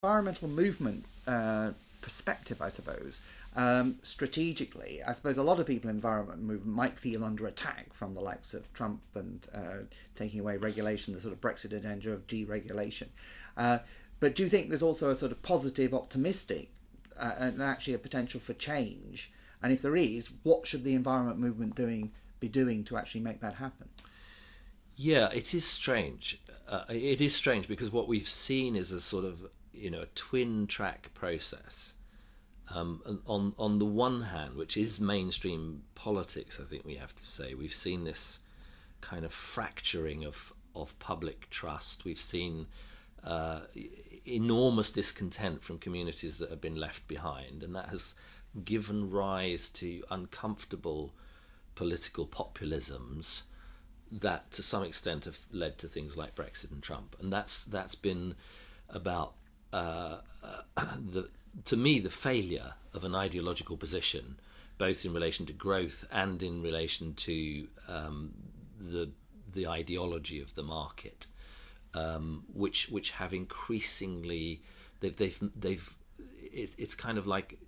environmental movement perspective, I suppose, strategically, I suppose a lot of people in the environment movement might feel under attack from the likes of Trump and taking away regulation, the sort of Brexit agenda of deregulation. But do you think there's also a sort of positive, optimistic, and actually a potential for change? And if there is, what should the environment movement be doing to actually make that happen? Yeah, it is strange. It is strange because what we've seen is a sort of a twin track process. On the one hand, which is mainstream politics, I think we have to say, we've seen this kind of fracturing of public trust. We've seen enormous discontent from communities that have been left behind, and that has given rise to uncomfortable political populisms that to some extent have led to things like Brexit and Trump. And that's been about to me the failure of an ideological position, both in relation to growth and in relation to the ideology of the market, which have increasingly it's kind of like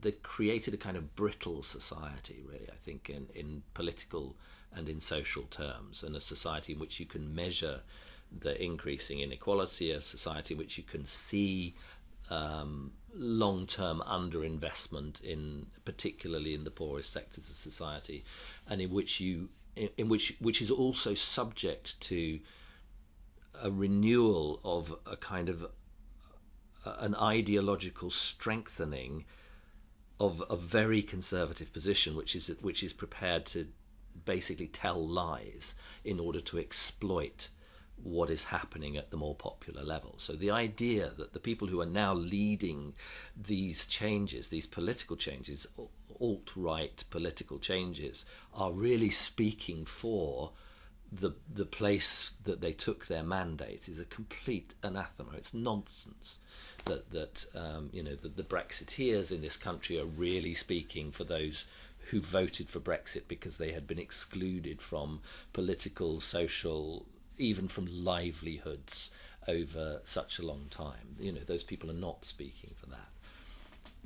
they've created a kind of brittle society, really, I think, in political and in social terms, and a society in which you can measure the increasing inequality, a society in which you can see long-term underinvestment particularly in the poorest sectors of society, and which is also subject to a renewal of a kind of an ideological strengthening of a very conservative position, which is prepared to basically tell lies in order to exploit what is happening at the more popular level. So the idea that the people who are now leading these changes, these political changes, alt-right political changes, are really speaking for the place that they took their mandate is a complete anathema. It's nonsense that the Brexiteers in this country are really speaking for those who voted for Brexit because they had been excluded from political, social, even from livelihoods over such a long time. Those people are not speaking for that.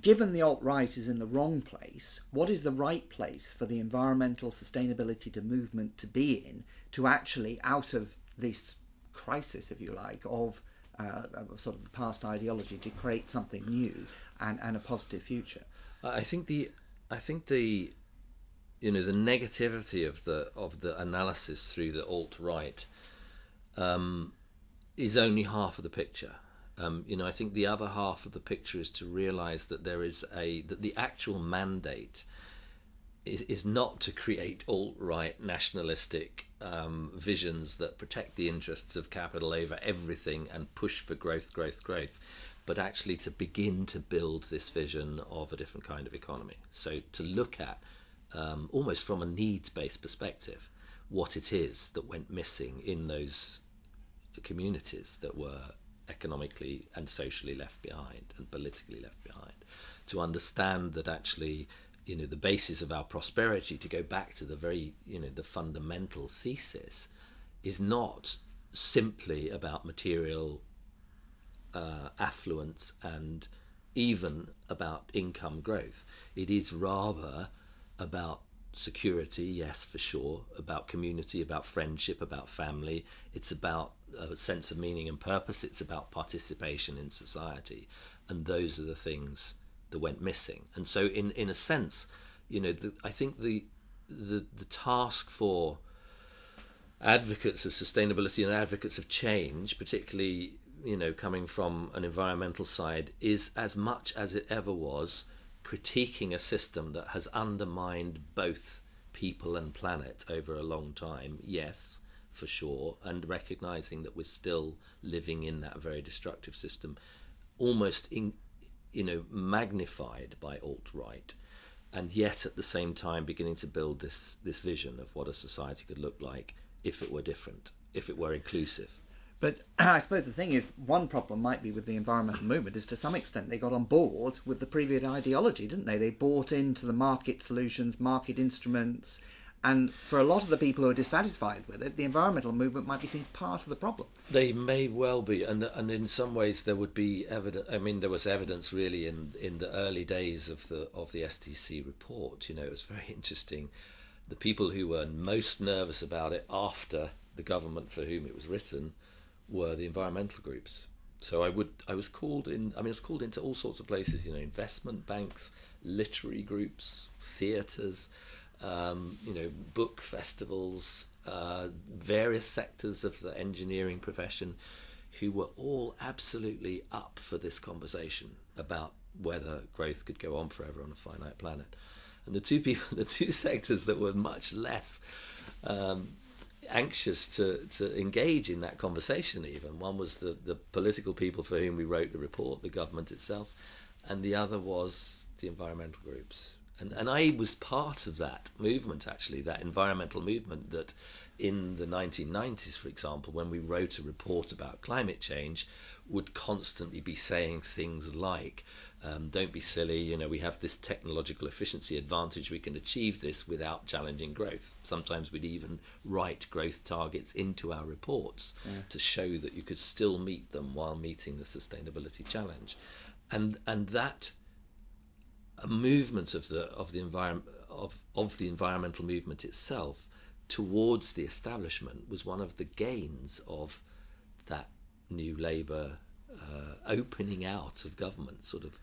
Given the alt-right is in the wrong place, what is the right place for the environmental sustainability movement to be in to actually, out of this crisis, if you like, of sort of the past ideology, to create something new and a positive future? I think the negativity of the analysis through the alt-right is only half of the picture. I think the other half of the picture is to realise that that the actual mandate is not to create alt-right nationalistic visions that protect the interests of capital over everything and push for growth, but actually to begin to build this vision of a different kind of economy. So to look at, almost from a needs-based perspective, what it is that went missing in those communities that were economically and socially left behind and politically left behind, to understand that actually the basis of our prosperity, to go back to the very the fundamental thesis, is not simply about material affluence and even about income growth. It is rather about security, yes, for sure, about community, about friendship, about family. It's about a sense of meaning and purpose. It's about participation in society, and those are the things that went missing. And so in a sense, I think the task for advocates of sustainability and advocates of change, particularly coming from an environmental side, is as much as it ever was critiquing a system that has undermined both people and planet over a long time, yes, for sure, and recognizing that we're still living in that very destructive system, almost magnified by alt-right, and yet at the same time beginning to build this vision of what a society could look like if it were different, if it were inclusive. But I suppose the thing is, one problem might be with the environmental movement is to some extent they got on board with the previous ideology, didn't they? They bought into the market solutions, market instruments, And for a lot of the people who are dissatisfied with it, the environmental movement might be seen part of the problem. They may well be, and in some ways there would be evidence. I mean, there was evidence really in the early days of the STC report. You know, it was very interesting. The people who were most nervous about it after the government for whom it was written were the environmental groups. So I was called in. I mean, I was called into all sorts of places. You know, investment banks, literary groups, theatres. Book festivals, various sectors of the engineering profession, who were all absolutely up for this conversation about whether growth could go on forever on a finite planet. And the two sectors that were much less anxious to engage in that conversation even, one was the political people for whom we wrote the report, the government itself, and the other was the environmental groups. And I was part of that movement, actually, that environmental movement that in the 1990s, for example, when we wrote a report about climate change, would constantly be saying things like, don't be silly, you know, we have this technological efficiency advantage, we can achieve this without challenging growth. Sometimes we'd even write growth targets into our reports to show that you could still meet them while meeting the sustainability challenge. And that a movement of the environmental movement itself towards the establishment was one of the gains of that new Labour opening out of government, sort of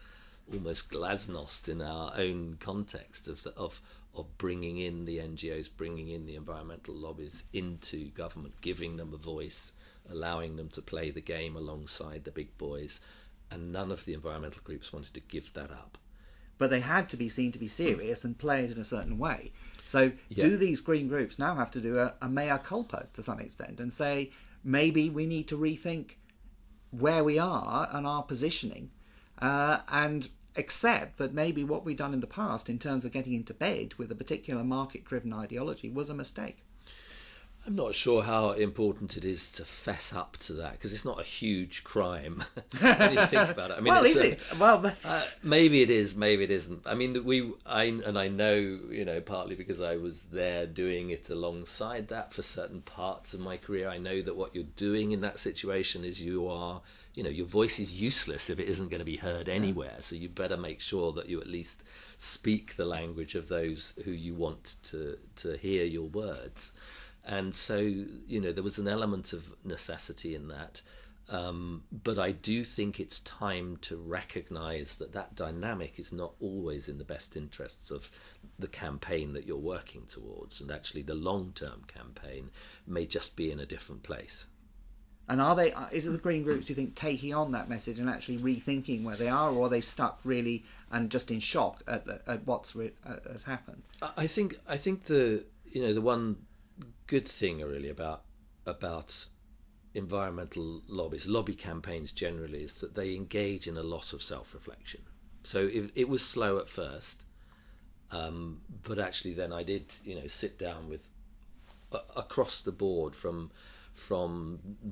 almost glasnost in our own context of bringing in the NGOs, bringing in the environmental lobbies into government, giving them a voice, allowing them to play the game alongside the big boys, and none of the environmental groups wanted to give that up. But they had to be seen to be serious and play it in a certain way. So do these green groups now have to do a mea culpa to some extent and say, maybe we need to rethink where we are and our positioning and accept that maybe what we've done in the past in terms of getting into bed with a particular market-driven ideology was a mistake? I'm not sure how important it is to fess up to that, because it's not a huge crime when you think about it. I mean, well, is it? Well, maybe it is, maybe it isn't. I mean, I know, you know, partly because I was there doing it alongside that for certain parts of my career. I know that what you're doing in that situation is your voice is useless if it isn't going to be heard anywhere. So you better make sure that you at least speak the language of those who you want to hear your words. And so, you know, there was an element of necessity in that. But I do think it's time to recognise that dynamic is not always in the best interests of the campaign that you're working towards. And actually the long-term campaign may just be in a different place. And is it the green groups, do you think, taking on that message and actually rethinking where they are, or are they stuck really and just in shock at what's has happened? I think the one good thing really about environmental lobbies, lobby campaigns generally, is that they engage in a lot of self-reflection. So it was slow at first, but actually then I did, you know, sit down with across the board from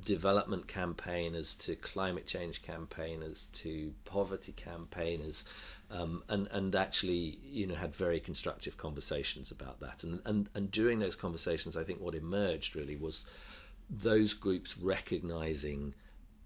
development campaigners to climate change campaigners to poverty campaigners, and actually, you know, had very constructive conversations about that. And during those conversations, I think what emerged really was those groups recognizing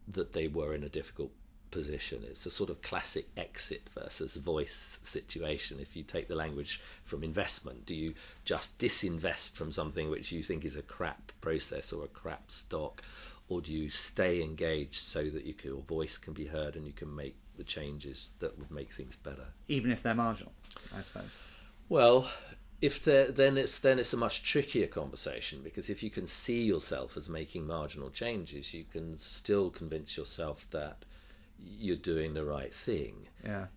that they were in a difficult position. It's a sort of classic exit versus voice situation. If you take the language from investment, do you just disinvest from something which you think is a crap process or a crap stock, or do you stay engaged so that your voice can be heard and you can make the changes that would make things better, even if they're marginal, I suppose? Well, if then it's a much trickier conversation, because if you can see yourself as making marginal changes, you can still convince yourself that you're doing the right thing. Yeah.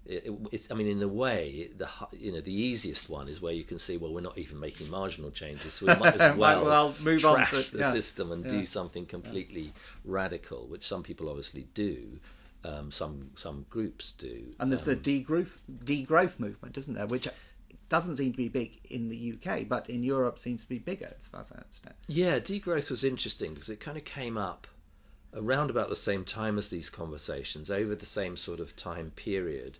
I mean, in a way, the easiest one is where you can see, well, we're not even making marginal changes, so we might as well move trash on to the system and do something completely radical, which some people obviously do. Some groups do. And there's the degrowth movement, isn't there, which doesn't seem to be big in the UK, but in Europe seems to be bigger, as far as I understand. Yeah, degrowth was interesting because it kind of came up around about the same time as these conversations, over the same sort of time period,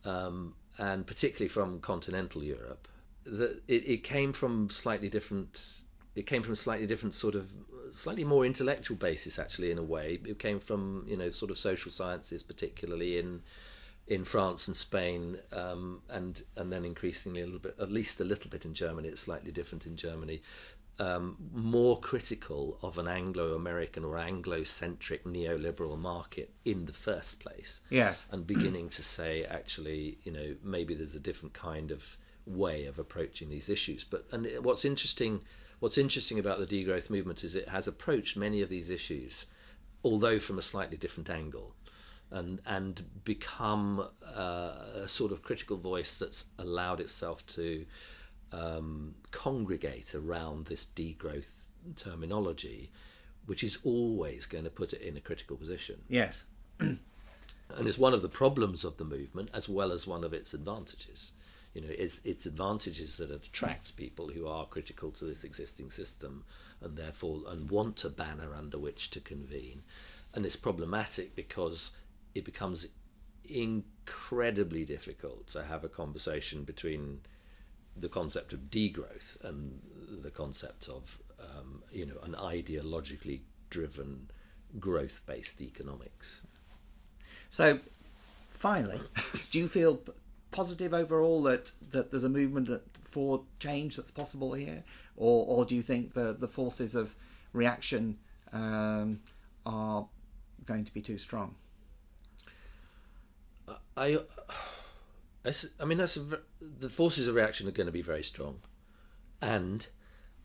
and particularly from continental Europe. it came from slightly different. It came from slightly different sort of, slightly more intellectual basis, actually, in a way. It came from, sort of social sciences, particularly in France and Spain, and then increasingly a little bit, at least a little bit in Germany. It's slightly different in Germany. More critical of an Anglo-American or Anglo-centric neoliberal market in the first place. Yes. And beginning to say, actually, maybe there's a different kind of way of approaching these issues. And what's interesting about the degrowth movement is it has approached many of these issues, although from a slightly different angle, and become a sort of critical voice that's allowed itself to congregate around this degrowth terminology, which is always going to put it in a critical position. Yes. And it's one of the problems of the movement, as well as one of its advantages. Its advantages that it attracts people who are critical to this existing system and therefore want a banner under which to convene. And it's problematic because it becomes incredibly difficult to have a conversation between the concept of degrowth and the concept of an ideologically driven growth-based economics. So finally, do you feel positive overall that there's a movement for change that's possible here, or do you think the forces of reaction are going to be too strong? The forces of reaction are going to be very strong, and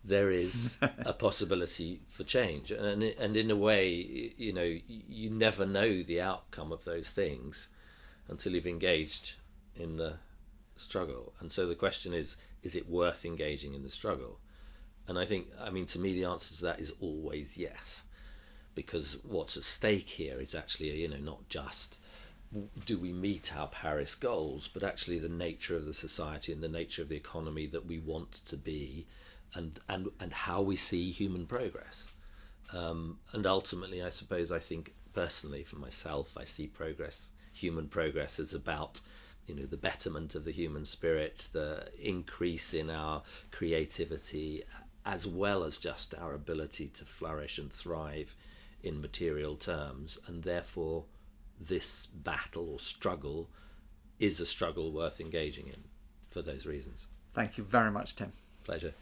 there is a possibility for change. And in a way, you never know the outcome of those things until you've engaged in the struggle. And so the question is it worth engaging in the struggle? And to me, the answer to that is always yes, because what's at stake here is actually, not just do we meet our Paris goals, but actually the nature of the society and the nature of the economy that we want to be, and how we see human progress. And ultimately, I think personally for myself, I see human progress as about the betterment of the human spirit, the increase in our creativity, as well as just our ability to flourish and thrive in material terms. And therefore this battle or struggle is a struggle worth engaging in for those reasons. Thank you very much, Tim. Pleasure.